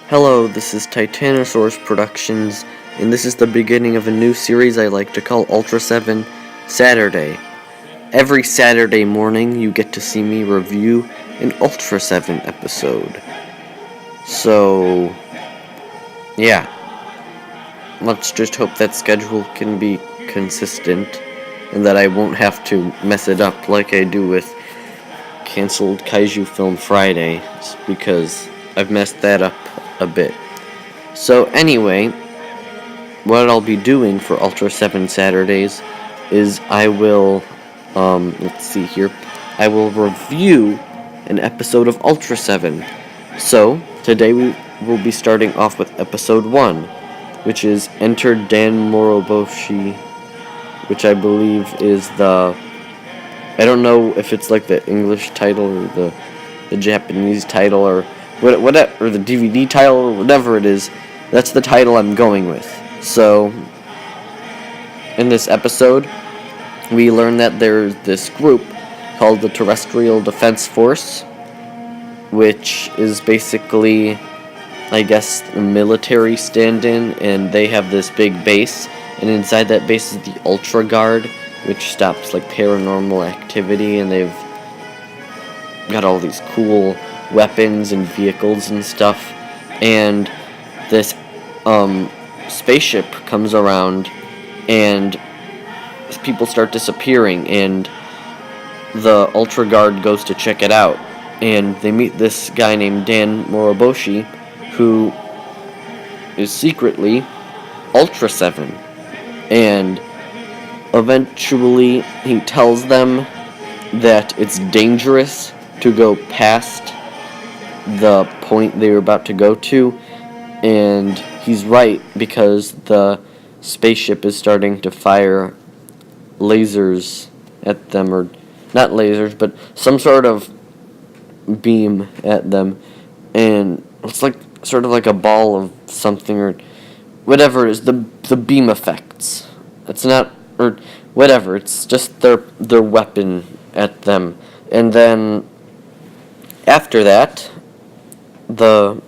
Hello, this is Titanosaurus Productions, and this is the beginning of a new series I like to call Ultraseven Saturday. Every Saturday morning, you get to see me review an Ultraseven episode. So, yeah, let's just hope that schedule can be consistent, and that I won't have to mess it up like I do with canceled Kaiju Film Friday, because I've messed that up a bit. So anyway, what I'll be doing for Ultraseven Saturdays is I will, let's see here, I will review an episode of Ultraseven. So, today we will be starting off with episode 1, which is Enter Dan Moroboshi, which I believe is I don't know if it's like the English title or the Japanese title or whatever, or the DVD title or whatever it is. That's the title I'm going with. So, in this episode, we learn that there's this group called the Terrestrial Defense Force, which is basically, I guess, a military stand-in, and they have this big base, and inside that base is the Ultra Guard, which stops like paranormal activity, and they've got all these cool weapons and vehicles and stuff. And this spaceship comes around, and people start disappearing, and the Ultra Guard goes to check it out, and they meet this guy named Dan Moroboshi, who is secretly Ultraseven, and eventually he tells them that it's dangerous to go past the point they were about to go to, and he's right, because the spaceship is starting to fire lasers at them, or not lasers, but some sort of beam at them, and it's like sort of like a ball of something, or whatever it is, the beam effects. It's not, or whatever, it's just their weapon at them. And then after that, the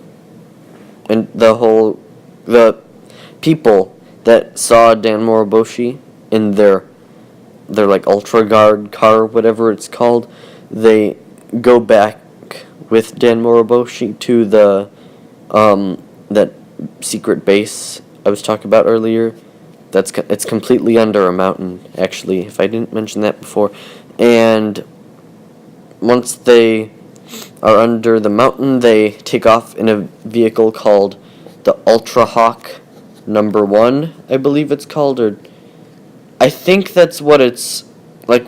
people that saw Dan Moroboshi in their like Ultra Guard car, whatever it's called, they go back with Dan Moroboshi to the that secret base I was talking about earlier. It's completely under a mountain, actually, if I didn't mention that before. And once they are under the mountain, they take off in a vehicle called the Ultra Hawk number 1, I believe it's called, or I think that's what it's like.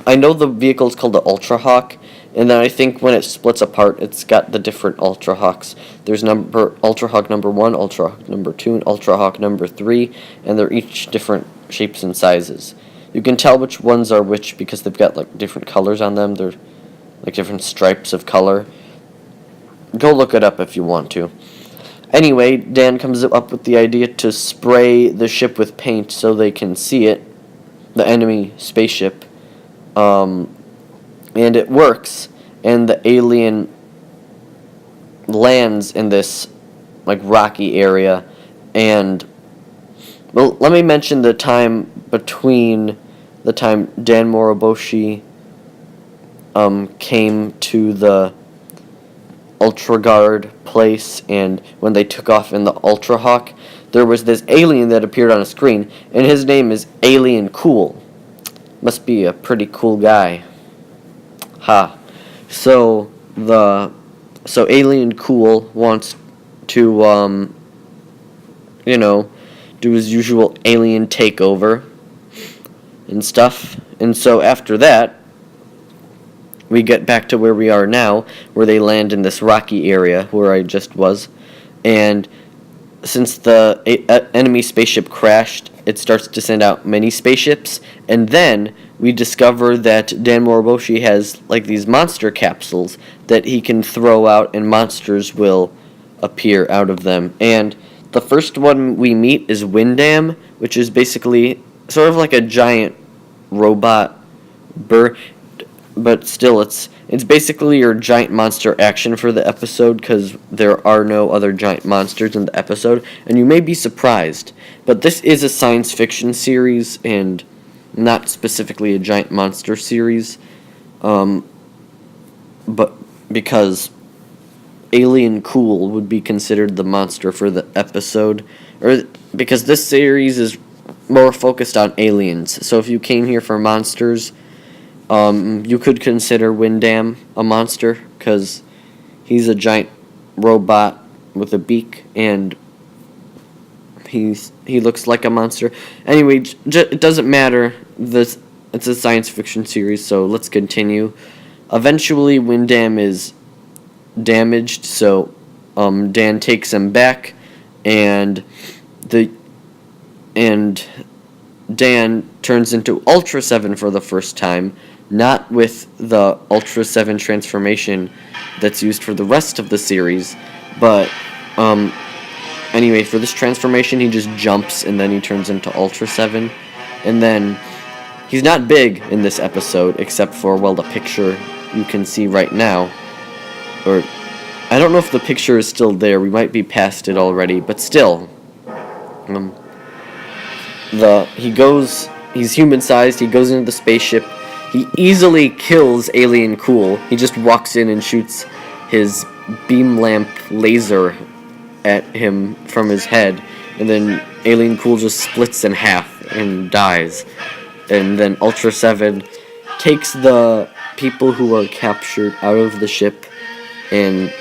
I know the vehicle's called the Ultra Hawk, and then I think when it splits apart, it's got the different Ultra Hawks. There's Ultra Hawk number 1, Ultra Hawk number 2, and Ultra Hawk number 3, and they're each different shapes and sizes. You can tell which ones are which because they've got like different colors on them. They're like different stripes of color. Go look it up if you want to. Anyway, Dan comes up with the idea to spray the ship with paint so they can see it, the enemy spaceship. And it works, and the alien lands in this like rocky area. And well, let me mention the time between the time Dan Moroboshi came to the Ultra Guard place and when they took off in the Ultra Hawk. There was this alien that appeared on a screen, and his name is Alien Cool. Must be a pretty cool guy. Ha. So Alien Cool wants to do his usual alien takeover and stuff. And so after that, we get back to where we are now, where they land in this rocky area where I just was. And since the enemy spaceship crashed, it starts to send out many spaceships. And then we discover that Dan Moroboshi has like these monster capsules that he can throw out, and monsters will appear out of them. And the first one we meet is Windam, which is basically sort of like a giant robot bird, but still it's It's basically your giant monster action for the episode, because there are no other giant monsters in the episode, and you may be surprised, but this is a science fiction series, and not specifically a giant monster series, but because Alien Cool would be considered the monster for the episode, or because this series is more focused on aliens, so if you came here for monsters, you could consider Windam a monster, because he's a giant robot with a beak, and he looks like a monster. Anyway, it doesn't matter. It's a science fiction series, so let's continue. Eventually, Windam is damaged, so Dan takes him back, and Dan turns into Ultraseven for the first time. Not with the Ultraseven transformation that's used for the rest of the series, but anyway, for this transformation he just jumps and then he turns into Ultraseven, and then he's not big in this episode except for, well, the picture you can see right now, or I don't know if the picture is still there, we might be past it already, but still, he's human-sized, he goes into the spaceship. He easily kills Alien Cool. He just walks in and shoots his beam lamp laser at him from his head, and then Alien Cool just splits in half and dies. And then Ultraseven takes the people who are captured out of the ship and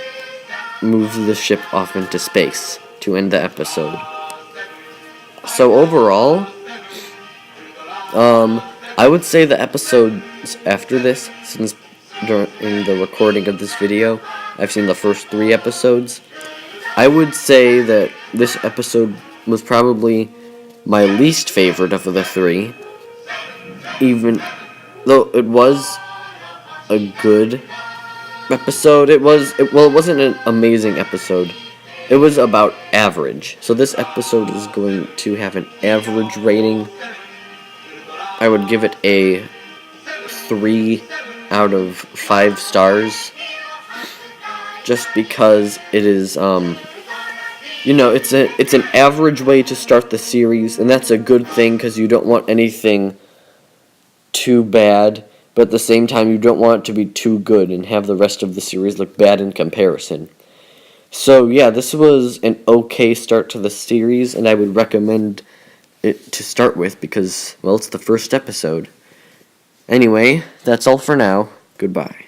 moves the ship off into space to end the episode. So overall, I would say the episodes after this, since during the recording of this video, I've seen the first 3 episodes, I would say that this episode was probably my least favorite of the 3, even though it was a good episode. It wasn't an amazing episode. It was about average. So this episode is going to have an average rating. I would give it a 3 out of 5 stars, just because it is, it's an average way to start the series, and that's a good thing, because you don't want anything too bad, but at the same time you don't want it to be too good and have the rest of the series look bad in comparison. So yeah, this was an okay start to the series, and I would recommend it to start with because, well, it's the first episode. Anyway, that's all for now. Goodbye.